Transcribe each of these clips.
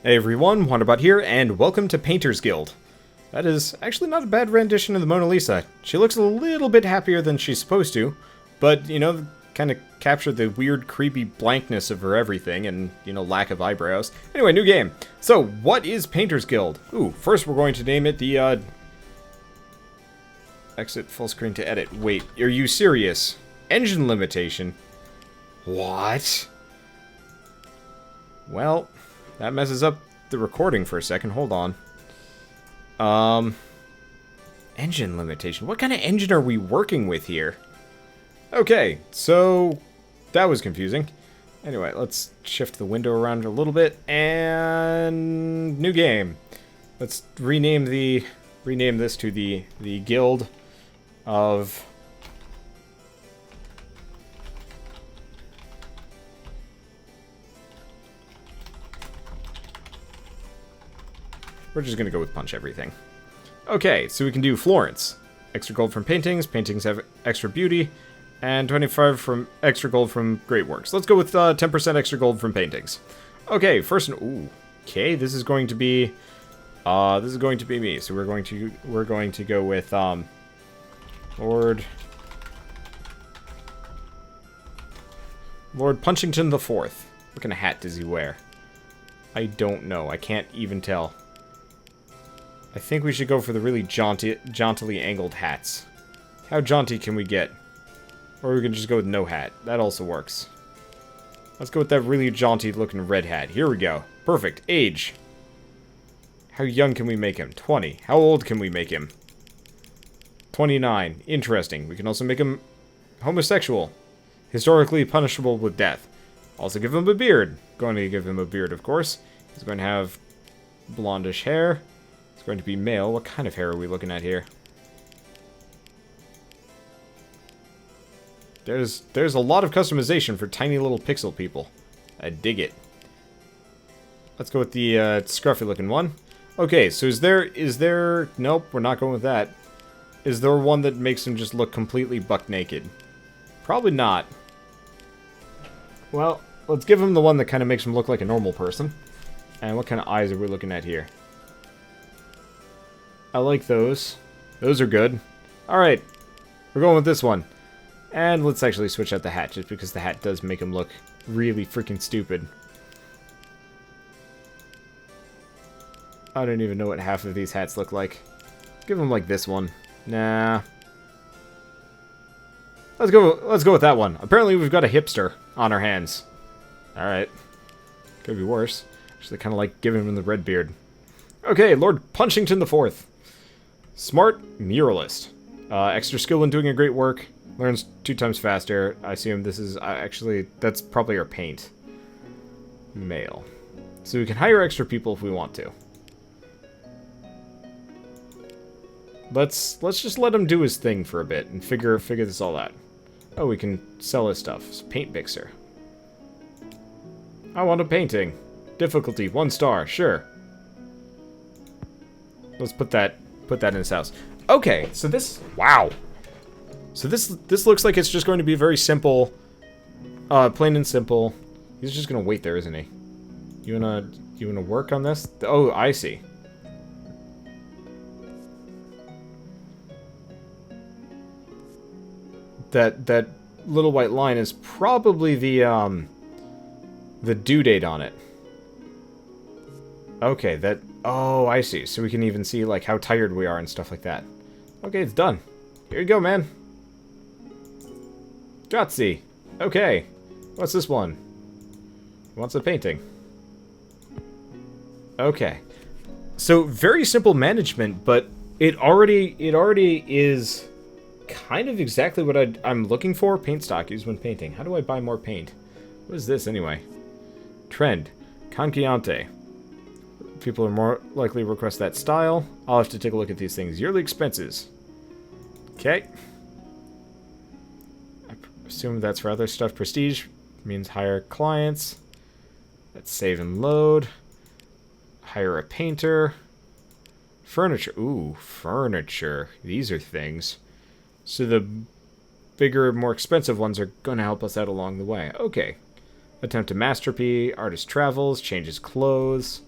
Hey everyone, Wanderbot here, and welcome to Painter's Guild. That is actually not a bad rendition of the Mona Lisa. She looks a little bit happier than she's supposed to, but, you know, kind of captured the weird, creepy blankness of her everything and, you know, lack of eyebrows. Anyway, new game. So, what is Painter's Guild? Ooh, first we're going to name it the, exit full screen to edit. Wait, are you serious? Engine limitation? What? Well, that messes up the recording for a second. Hold on. Engine limitation. What kind of engine are we working with here? Okay, so that was confusing. Anyway, let's shift the window around a little bit and new game. Let's rename this to the Guild of We're just gonna go with punch everything. Okay, so we can do Florence. Extra gold from paintings. Paintings have extra beauty. And 25 from extra gold from great works. Let's go with 10% extra gold from paintings. Okay, first, ooh, okay, this is going to be me. So we're going to go with Lord Punchington the Fourth. What kind of hat does he wear? I don't know. I can't even tell. I think we should go for the really jauntily angled hats. How jaunty can we get? Or we can just go with no hat. That also works. Let's go with that really jaunty looking red hat. Here we go. Perfect. Age. How young can we make him? 20. How old can we make him? 29. Interesting. We can also make him homosexual. Historically punishable with death. Also give him a beard. Going to give him a beard, of course. He's going to have blondish hair. It's going to be male. What kind of hair are we looking at here? There's a lot of customization for tiny little pixel people. I dig it. Let's go with the scruffy looking one. Okay, so is there... Nope, we're not going with that. Is there one that makes him just look completely buck naked? Probably not. Well, let's give him the one that kind of makes him look like a normal person. And what kind of eyes are we looking at here? I like those. Those are good. Alright, we're going with this one. And let's actually switch out the hat, just because the hat does make him look really freaking stupid. I don't even know what half of these hats look like. Give him like this one. Nah. Let's go with that one. Apparently we've got a hipster on our hands. Alright. Could be worse. Actually kind of like giving him the red beard. Okay, Lord Punchington the Fourth. Smart muralist. Extra skill in doing a great work. Learns 2 times faster. I assume this is actually, that's probably our paint. Male. So we can hire extra people if we want to. Let's just let him do his thing for a bit and figure this all out. Oh, we can sell his stuff. Paint mixer. I want a painting. Difficulty 1 star. Sure. Let's put that in his house. Okay, so this, wow. So this looks like it's just going to be very simple, plain and simple. He's just gonna wait there, isn't he? You wanna work on this? Oh, I see. That little white line is probably the due date on it. Okay, that. Oh, I see. So we can even see like how tired we are and stuff like that. Okay, it's done. Here you go, man. Gutsy. Okay. What's this one? Wants a painting. Okay. So very simple management, but it already is kind of exactly what I'm looking for. Paint stock used when painting. How do I buy more paint? What is this anyway? Trend. Conchiante. People are more likely to request that style. I'll have to take a look at these things. Yearly expenses. Okay. I assume that's for other stuff. Prestige means hire clients. That's save and load. Hire a painter. Furniture. Ooh, furniture. These are things. So the bigger, more expensive ones are going to help us out along the way. Okay. Attempt a masterpiece, artist travels, changes clothes.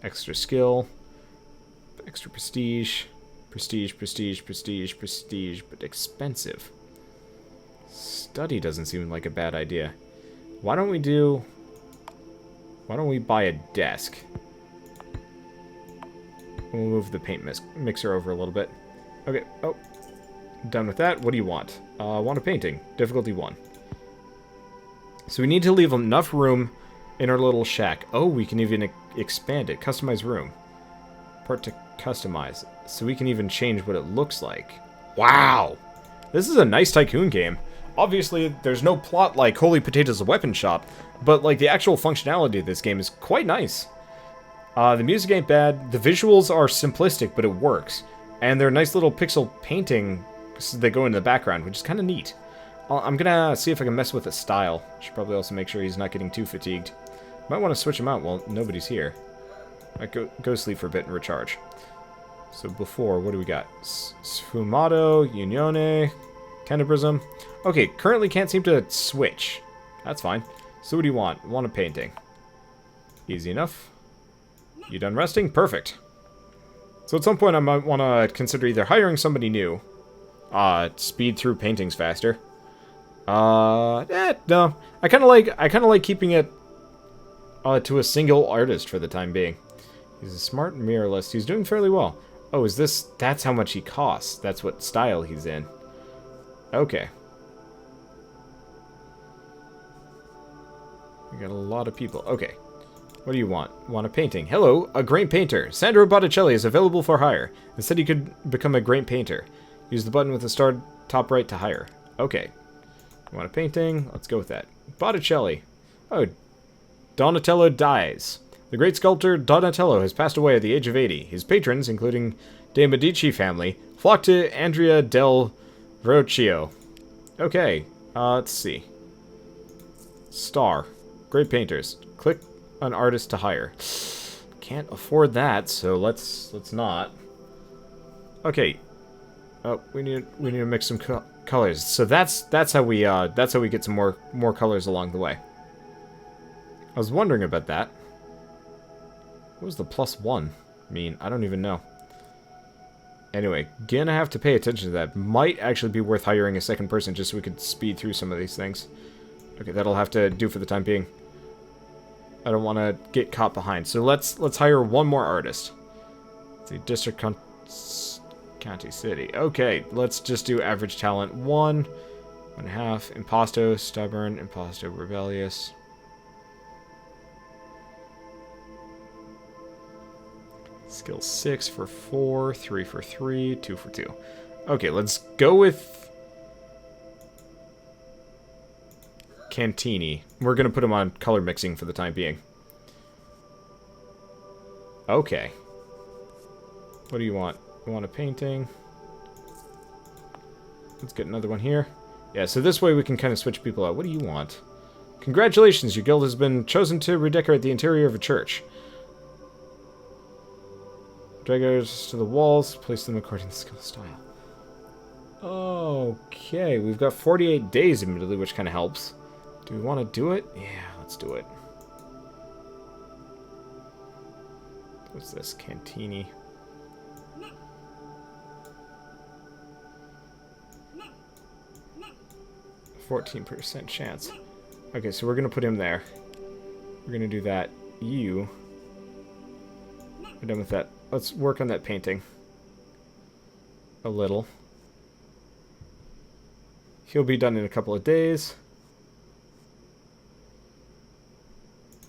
Extra skill. Extra prestige. Prestige, prestige, prestige, prestige, but expensive. Study doesn't seem like a bad idea. Why don't we buy a desk? We'll move the paint mixer over a little bit. Okay, oh. Done with that. What do you want? Want a painting. Difficulty 1. So we need to leave enough room in our little shack. Oh, we can even expand it. Customize room. Part to customize. So we can even change what it looks like. Wow! This is a nice tycoon game. Obviously, there's no plot like Holy Potatoes a Weapon Shop, but like the actual functionality of this game is quite nice. The music ain't bad. The visuals are simplistic, but it works. And they're nice little pixel painting so they go into the background, which is kind of neat. I'm gonna see if I can mess with the style. Should probably also make sure he's not getting too fatigued. Might want to switch him out while nobody's here. Might go sleep for a bit and recharge. So before, what do we got? Sfumato, Unione, Tenebrism. Okay, currently can't seem to switch. That's fine. So what do you want? Want a painting. Easy enough. You done resting? Perfect. So at some point I might want to consider either hiring somebody new. Speed through paintings faster. No. I kind of like keeping it to a single artist for the time being. He's a smart muralist. He's doing fairly well. Oh, that's how much he costs. That's what style he's in. Okay. We got a lot of people. Okay. What do you want? Want a painting? Hello, a great painter. Sandro Botticelli is available for hire. It said he could become a great painter. Use the button with the star top right to hire. Okay. You want a painting? Let's go with that. Botticelli. Oh, Donatello dies. The great sculptor Donatello has passed away at the age of 80. His patrons, including De Medici family, flocked to Andrea del Verrocchio. Okay, let's see. Star. Great painters. Click an artist to hire. Can't afford that, so let's not. Okay. Oh, we need to mix some colors. So that's how we get some more colors along the way. I was wondering about that. What was the +1 mean? I don't even know. Anyway, gonna have to pay attention to that. Might actually be worth hiring a second person just so we could speed through some of these things. Okay, that'll have to do for the time being. I don't want to get caught behind. So let's hire one more artist. Let's see, District County City. Okay, let's just do average talent 1, 1.5, Impasto, Stubborn, Impasto, Rebellious. Skill 6 for 4, 3 for 3, 2 for 2. Okay, let's go with Cantini. We're going to put him on color mixing for the time being. Okay. What do you want? You want a painting? Let's get another one here. Yeah, so this way we can kind of switch people out. What do you want? Congratulations, your guild has been chosen to redecorate the interior of a church. Draggers to the walls, place them according to skill style. Okay, we've got 48 days admittedly, which kind of helps. Do we want to do it? Yeah, let's do it. What's this? Cantini. %14 chance. Okay, so we're going to put him there. We're going to do that. You. We're done with that. Let's work on that painting. A little. He'll be done in a couple of days.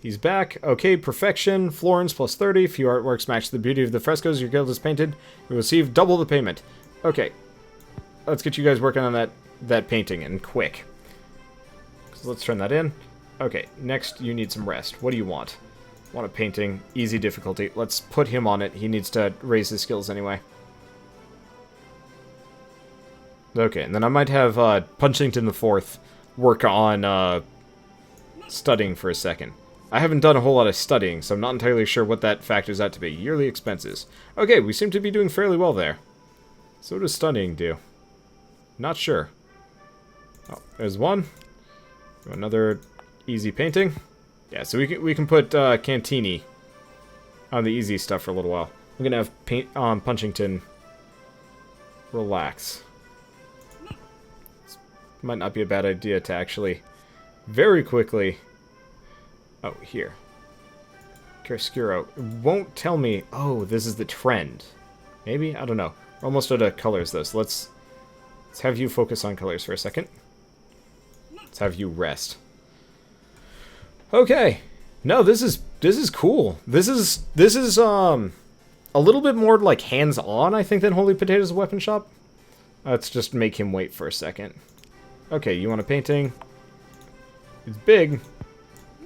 He's back. Okay, perfection. Florence plus 30. Few artworks match the beauty of the frescoes your guild has painted. You will receive double the payment. Okay. Let's get you guys working on that painting, and quick. So let's turn that in. Okay, next you need some rest. What do you want? Want a painting. Easy difficulty. Let's put him on it. He needs to raise his skills anyway. Okay, and then I might have Punchington IV work on studying for a second. I haven't done a whole lot of studying, so I'm not entirely sure what that factors out to be. Yearly expenses. Okay, we seem to be doing fairly well there. So what does studying do? Not sure. Oh, there's one. Another easy painting. Yeah, so we can put Cantini on the easy stuff for a little while. I'm gonna have Punchington relax. This might not be a bad idea to actually very quickly... Oh, here. Chiaroscuro. It won't tell me... Oh, this is the trend. Maybe? I don't know. We're almost out of colors, though, so let's have you focus on colors for a second. Let's have you rest. Okay. No, this is cool. This is a little bit more like hands-on, I think, than Holy Potatoes Weapon Shop. Let's just make him wait for a second. Okay, you want a painting? It's big,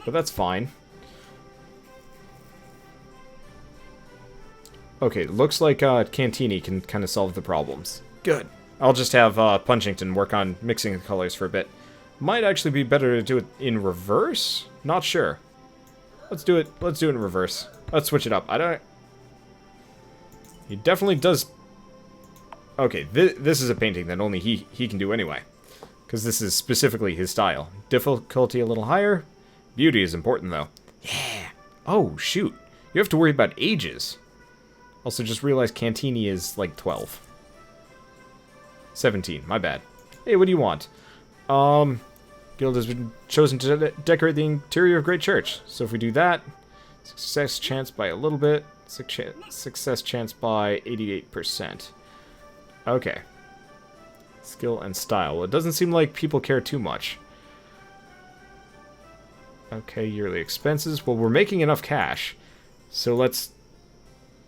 but that's fine. Okay, looks like Cantini can kind of solve the problems. Good. I'll just have Punchington work on mixing the colors for a bit. Might actually be better to do it in reverse? Not sure. Let's do it in reverse. Let's switch it up. I don't... He definitely does... Okay, this is a painting that only he can do anyway. Because this is specifically his style. Difficulty a little higher. Beauty is important, though. Yeah! Oh, shoot. You have to worry about ages. Also, just realized Cantini is, like, 12. 17, my bad. Hey, what do you want? Guild has been chosen to decorate the interior of Great Church. So if we do that, success chance by a little bit. Success chance by 88%. Okay. Skill and style. Well, it doesn't seem like people care too much. Okay, yearly expenses. Well, we're making enough cash. So let's...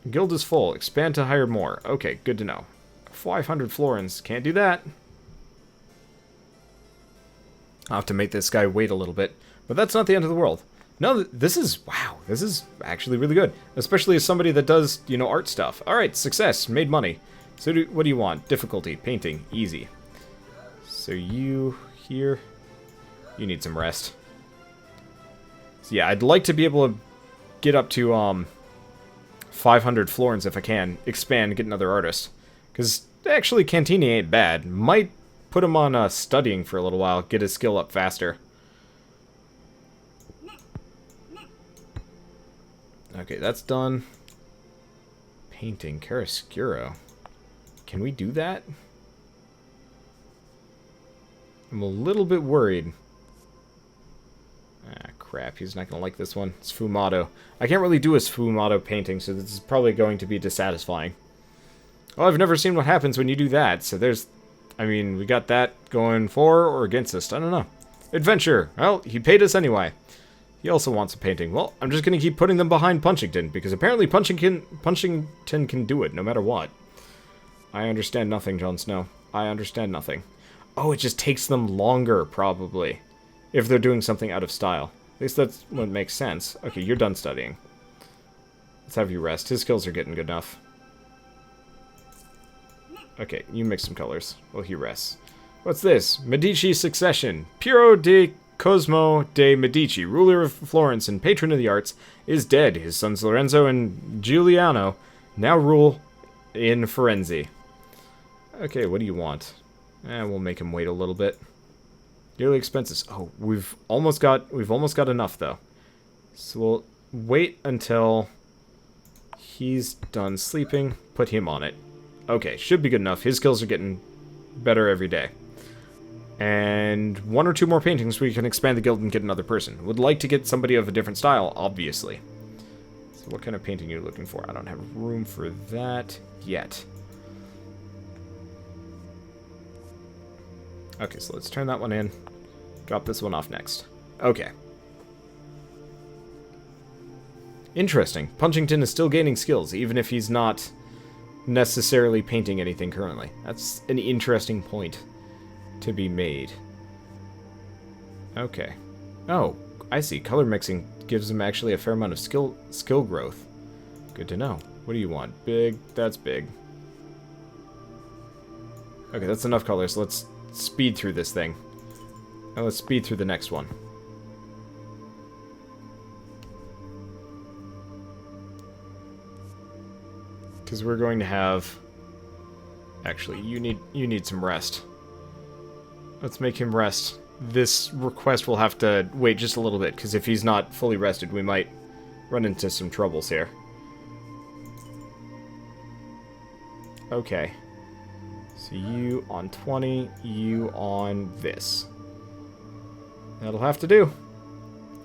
Guild is full. Expand to hire more. Okay, good to know. 500 florins. Can't do that. I'll have to make this guy wait a little bit. But that's not the end of the world. No, this is... Wow, this is actually really good. Especially as somebody that does, you know, art stuff. Alright, success. Made money. So what do you want? Difficulty. Painting. Easy. So you here... You need some rest. So yeah, I'd like to be able to get up to 500 florins if I can. Expand, get another artist. Because actually Cantini ain't bad. Might put him on studying for a little while. Get his skill up faster. Okay, that's done. Painting. Chiaroscuro. Can we do that? I'm a little bit worried. Ah, crap. He's not going to like this one. It's Fumato. I can't really do a Fumato painting, so this is probably going to be dissatisfying. Well, I've never seen what happens when you do that, so there's... I mean, we got that going for or against us. I don't know. Adventure. Well, he paid us anyway. He also wants a painting. Well, I'm just going to keep putting them behind Punchington, because apparently Punchington can do it, no matter what. I understand nothing, Jon Snow. I understand nothing. Oh, it just takes them longer, probably. If they're doing something out of style. At least that's what makes sense. Okay, you're done studying. Let's have you rest. His skills are getting good enough. Okay, you mix some colors. Well, he rests. What's this? Medici succession. Piero di Cosmo de' Medici, ruler of Florence and patron of the arts, is dead. His sons Lorenzo and Giuliano now rule in Firenze. Okay, what do you want? We'll make him wait a little bit. Yearly expenses. Oh, we've almost got enough though. So we'll wait until he's done sleeping. Put him on it. Okay, should be good enough. His skills are getting better every day. And one or two more paintings we can expand the guild and get another person. Would like to get somebody of a different style, obviously. So what kind of painting are you looking for? I don't have room for that yet. Okay, so let's turn that one in. Drop this one off next. Okay. Interesting. Punchington is still gaining skills, even if he's not necessarily painting anything currently. That's an interesting point to be made. Okay. Oh, I see. Color mixing gives him actually a fair amount of skill growth. Good to know. What do you want? Big? That's big. Okay, that's enough colors. Let's speed through this thing. Now let's speed through the next one. Because we're going to have... Actually, you need some rest. Let's make him rest. This request will have to wait just a little bit, because if he's not fully rested, we might run into some troubles here. Okay. So you on 20, you on this. That'll have to do.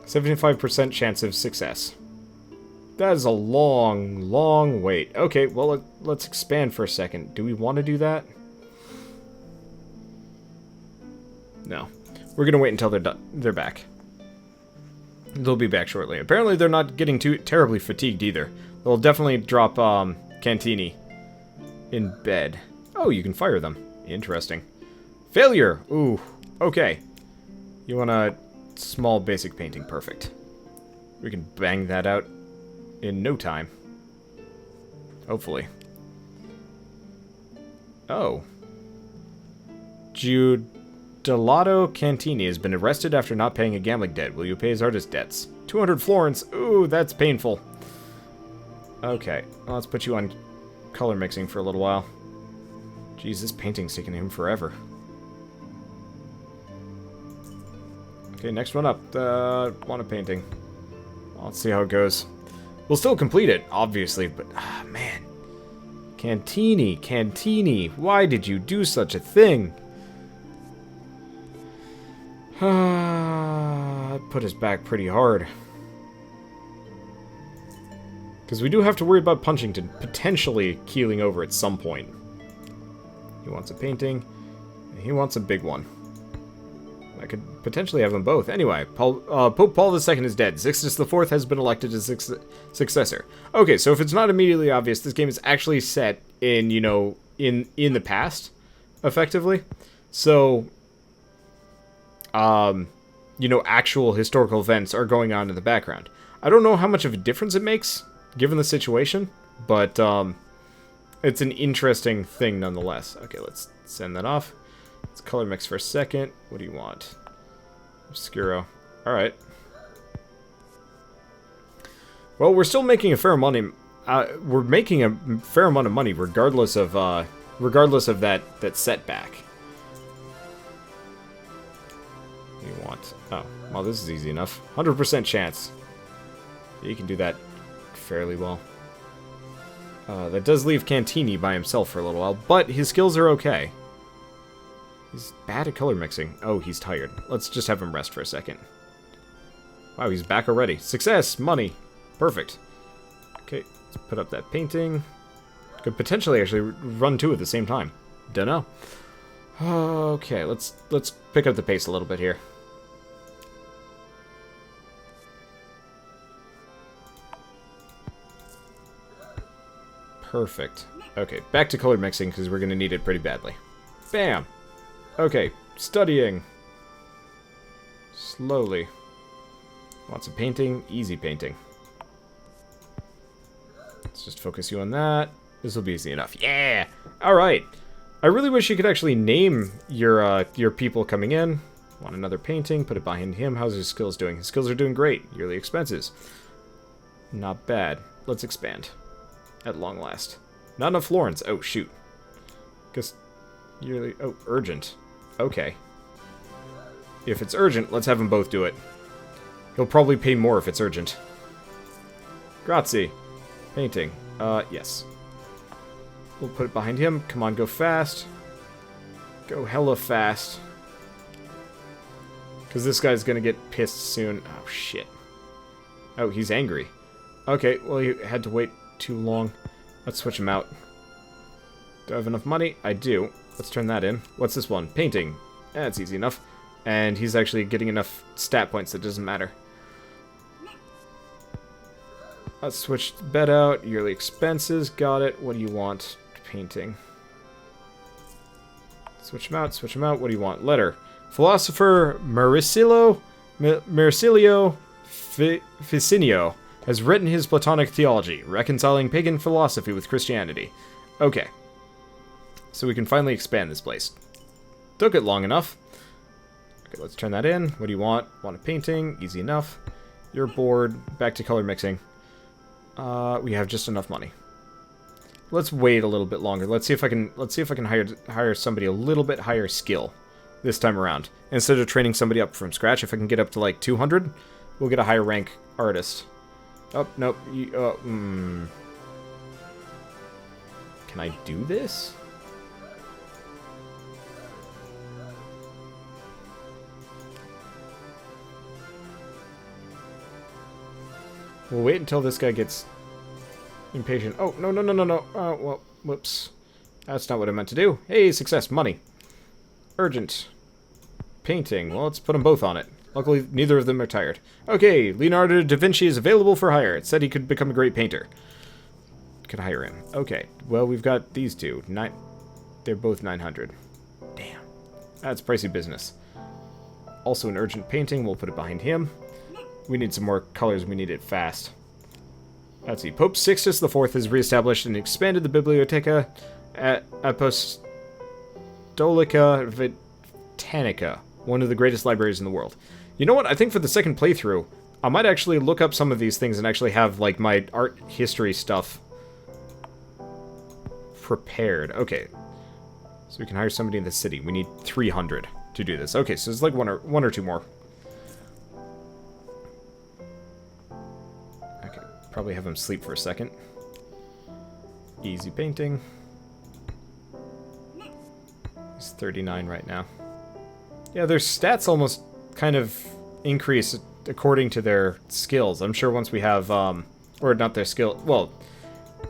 75% chance of success. That is a long, long wait. Okay, well, let's expand for a second. Do we want to do that? No. We're going to wait until they're done. They're back. They'll be back shortly. Apparently, they're not getting too terribly fatigued either. They'll definitely drop Cantini in bed. Oh, you can fire them. Interesting. Failure! Ooh, okay. You want a small basic painting. Perfect. We can bang that out in no time. Hopefully. Oh. Giudilato Cantini has been arrested after not paying a gambling debt. Will you pay his artist debts? 200 florins. Ooh, that's painful. Okay, well, let's put you on color mixing for a little while. Jeez, this painting's taking him forever. Okay, next one up. Want a painting. Well, let's see how it goes. We'll still complete it, obviously, but, man. Cantini, why did you do such a thing? That put us back pretty hard. Because we do have to worry about Punchington potentially keeling over at some point. He wants a painting, and he wants a big one. I could potentially have them both. Anyway, Pope Paul II is dead. Sixtus IV has been elected as successor. Okay, so if it's not immediately obvious, this game is actually set in, you know, in the past, effectively. So, you know, actual historical events are going on in the background. I don't know how much of a difference it makes, given the situation, but it's an interesting thing nonetheless. Okay, let's send that off. Let's color mix for a second. What do you want? Obscuro. Alright. Well, we're still making a fair amount of we're making a fair amount of money regardless of that setback. What do you want? Oh, well, this is easy enough. 100% chance. You can do that fairly well. That does leave Cantini by himself for a little while, but his skills are okay. He's bad at color mixing. Oh, he's tired. Let's just have him rest for a second. Wow, he's back already. Success! Money! Perfect. Okay, let's put up that painting. Could potentially actually run two at the same time. Dunno. Okay, let's pick up the pace a little bit here. Perfect. Okay, back to color mixing because we're going to need it pretty badly. Bam! Okay, studying. Slowly. Lots of painting, easy painting. Let's just focus you on that. This will be easy enough. Yeah! Alright. I really wish you could actually name your people coming in. Want another painting, put it behind him. How's his skills doing? His skills are doing great. Yearly expenses. Not bad. Let's expand. At long last. Not enough florins. Oh, shoot. Guess yearly... Oh, urgent. Okay. If it's urgent, let's have them both do it. He'll probably pay more if it's urgent. Grazie. Painting. Yes. We'll put it behind him. Come on, go fast. Go hella fast. Because this guy's gonna get pissed soon. Oh, shit. Oh, he's angry. Okay, well, you had to wait too long. Let's switch him out. Do I have enough money? I do. Let's turn that in. What's this one? Painting. That's easy enough. And he's actually getting enough stat points that doesn't matter. Let's switch the bed out. Yearly expenses. Got it. What do you want? Painting. Switch him out. Switch him out. What do you want? Letter. Philosopher Marsilio Ficinio has written his Platonic theology, reconciling pagan philosophy with Christianity. Okay. So we can finally expand this place. Took it long enough. Okay, let's turn that in. What do you want? Want a painting? Easy enough. You're bored. Back to color mixing. We have just enough money. Let's wait a little bit longer. Let's see if I can hire somebody a little bit higher skill this time around. Instead of training somebody up from scratch, if I can get up to like 200, we'll get a higher rank artist. Oh, nope. Can I do this? We'll wait until this guy gets impatient. Oh, no, no, no, no, no. Well, whoops. That's not what I meant to do. Hey, success, money. Urgent. Painting. Well, let's put them both on it. Luckily, neither of them are tired. Okay, Leonardo da Vinci is available for hire. It said he could become a great painter. Could hire him. Okay, well, we've got these two. They're both 900. Damn. That's pricey business. Also an urgent painting. We'll put it behind him. We need some more colors. We need it fast. Let's see. Pope Sixtus IV has reestablished and expanded the Bibliotheca Apostolica Britannica, one of the greatest libraries in the world. You know what? I think for the second playthrough, I might actually look up some of these things and actually have, like, my art history stuff prepared. Okay. So we can hire somebody in the city. We need 300 to do this. Okay, so it's like one or two more. Okay, probably have him sleep for a second. Easy painting. He's 39 right now. Yeah, their stats almost kind of increase according to their skills. I'm sure once we have, or not their skill, well,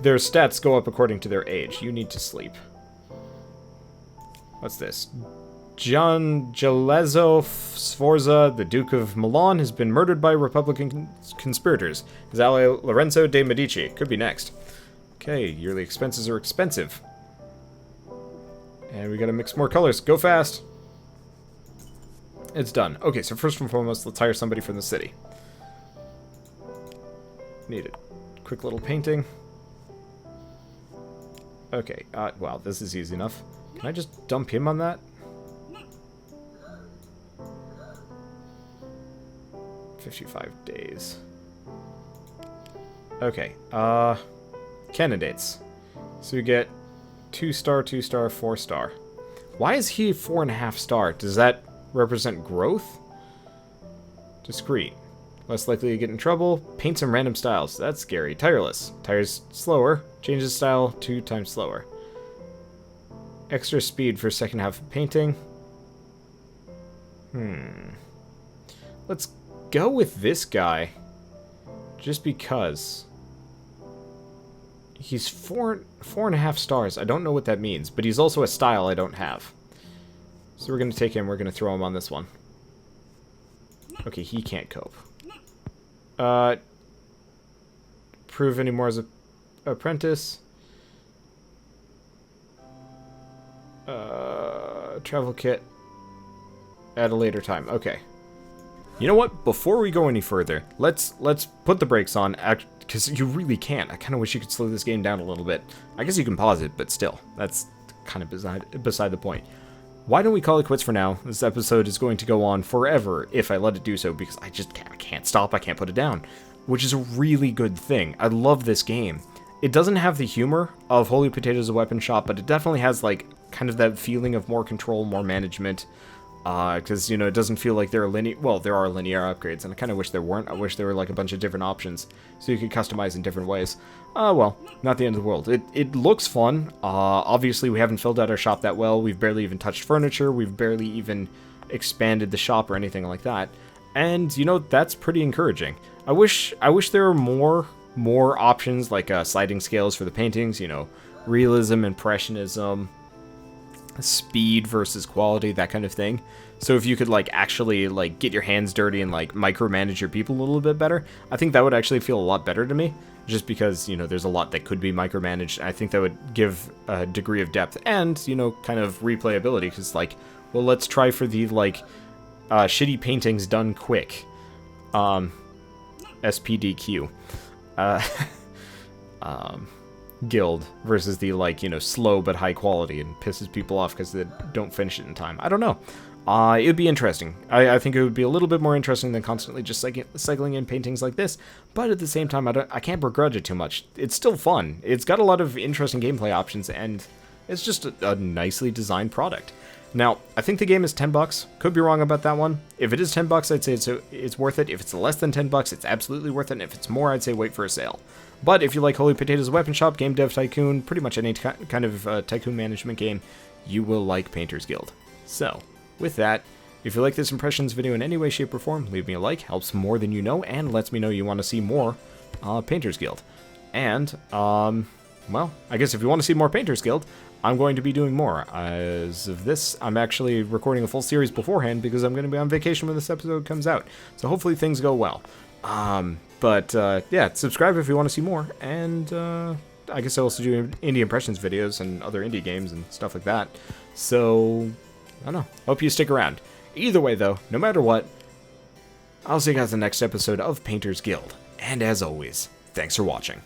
their stats go up according to their age. You need to sleep. What's this? Gian Galeazzo Sforza, the Duke of Milan, has been murdered by Republican conspirators. His ally Lorenzo de' Medici could be next. Okay, yearly expenses are expensive. And we gotta mix more colors. Go fast! It's done. Okay, so first and foremost, let's hire somebody from the city. Need a quick little painting. Okay, wow, this is easy enough. Can I just dump him on that? 55 days. Okay, candidates. So we get 2-star, 2-star, 4-star. Why is he 4.5 star? Does that represent growth? Discreet. Less likely to get in trouble. Paint some random styles. That's scary. Tireless. Tires slower. Changes style 2 times slower. Extra speed for second half of painting. Let's go with this guy. Just because. He's 4.5 stars. I don't know what that means, but he's also a style I don't have. So we're going to take him. We're going to throw him on this one. Okay, he can't cope. Prove any more as a apprentice. Travel kit at a later time. Okay. You know what? Before we go any further, let's put the brakes on, because you really can't. I kind of wish you could slow this game down a little bit. I guess you can pause it, but still, that's kind of beside the point. Why don't we call it quits for now? This episode is going to go on forever if I let it do so, because I can't stop. I can't put it down, which is a really good thing. I love this game. It doesn't have the humor of Holy Potatoes, a weapon shop, but it definitely has, like, kind of that feeling of more control, more management. Because, you know, it doesn't feel like there are there are linear upgrades, and I kind of wish there weren't. I wish there were, like, a bunch of different options, so you could customize in different ways. Well, not the end of the world. It looks fun. Obviously, we haven't filled out our shop that well. We've barely even touched furniture. We've barely even expanded the shop or anything like that. And, you know, that's pretty encouraging. I wish there were more options, like sliding scales for the paintings, you know, realism, impressionism, speed versus quality, that kind of thing. So if you could, like, actually, like, get your hands dirty and, like, micromanage your people a little bit better, I think that would actually feel a lot better to me, just because, you know, there's a lot that could be micromanaged. I think that would give a degree of depth and, you know, kind of replayability, because, like, well, let's try for the, like, shitty paintings done quick. SPDQ. Guild versus the, like, you know, slow but high quality and pisses people off because they don't finish it in time. I don't know. It would be interesting. I think it would be a little bit more interesting than constantly just cycling in paintings like this, but at the same time, I can't begrudge it too much. It's still fun. It's got a lot of interesting gameplay options, and it's just a nicely designed product. Now, I think the game is $10. Could be wrong about that one. If it is $10, I'd say it's worth it. If it's less than $10, it's absolutely worth it. And if it's more, I'd say wait for a sale. But if you like Holy Potatoes Weapon Shop, Game Dev Tycoon, pretty much any kind of tycoon management game, you will like Painter's Guild. So, with that, if you like this Impressions video in any way, shape, or form, leave me a like. Helps more than you know, and lets me know you want to see more Painter's Guild. And, well, I guess if you want to see more Painter's Guild, I'm going to be doing more. As of this, I'm actually recording a full series beforehand because I'm going to be on vacation when this episode comes out. So hopefully things go well. Yeah, subscribe if you want to see more. And I guess I also do indie impressions videos and other indie games and stuff like that. So, I don't know. Hope you stick around. Either way, though, no matter what, I'll see you guys in the next episode of Painter's Guild. And as always, thanks for watching.